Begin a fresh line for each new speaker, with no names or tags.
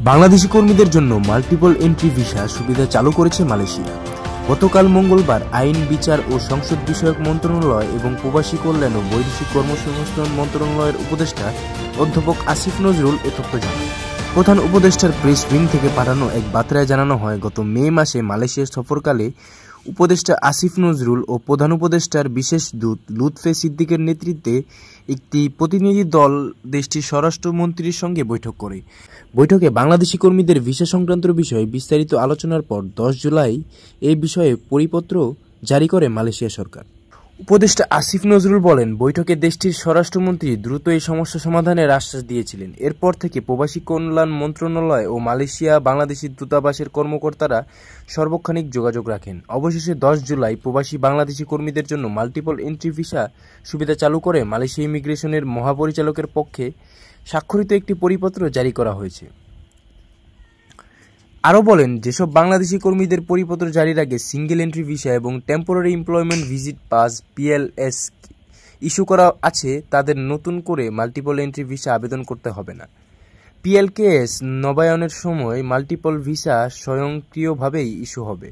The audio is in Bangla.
বাংলাদেশি কর্মীদের জন্য মাল্টিপল এন্ট্রি ভিসা সুবিধা চালু করেছে মালয়েশিয়া। গতকাল মঙ্গলবার আইন, বিচার ও সংসদ বিষয়ক মন্ত্রণালয় এবং প্রবাসী কল্যাণ ও বৈদেশিক কর্মসংস্থান মন্ত্রণালয়ের উপদেষ্টা অধ্যাপক আসিফ নজরুল এ তথ্য জানান। প্রধান উপদেষ্টার প্রেস উইং থেকে পাঠানো এক বার্তায় জানানো হয়, গত মে মাসে মালয়েশিয়া সফরকালে উপদেষ্টা আসিফ নজরুল ও প্রধান উপদেষ্টার বিশেষ দূত লুৎফে সিদ্দিকের নেতৃত্বে একটি প্রতিনিধি দল দেশটির স্বরাষ্ট্রমন্ত্রীর সঙ্গে বৈঠক করে। বৈঠকে বাংলাদেশি কর্মীদের ভিসা সংক্রান্ত বিষয়ে বিস্তারিত আলোচনার পর 10 জুলাই এই বিষয়ে পরিপত্র জারি করে মালয়েশিয়া সরকার। উপদেষ্টা আসিফ নজরুল বলেন, বৈঠকে দেশটির স্বরাষ্ট্রমন্ত্রী দ্রুত এই সমস্যা সমাধানের আশ্বাস দিয়েছিলেন। এরপর থেকে প্রবাসী কল্যাণ মন্ত্রণালয় ও মালয়েশিয়া বাংলাদেশি দূতাবাসের কর্মকর্তারা সার্বক্ষণিক যোগাযোগ রাখেন। অবশেষে 10 জুলাই প্রবাসী বাংলাদেশি কর্মীদের জন্য মাল্টিপল এন্ট্রি ভিসা সুবিধা চালু করে মালয়েশিয়া ইমিগ্রেশনের মহাপরিচালকের পক্ষে স্বাক্ষরিত একটি পরিপত্র জারি করা হয়েছে। আরও বলেন, যেসব বাংলাদেশি কর্মীদের পরিপত্র জারির আগে সিঙ্গেল এন্ট্রি ভিসা এবং temporary employment visit pass PLS issue করা আছে, তাদের নতুন করে মাল্টিপল এন্ট্রি ভিসা আবেদন করতে হবে না। PLKS নবায়নের সময় মাল্টিপল ভিসা স্বয়ংক্রিয়ভাবেই ইস্যু হবে।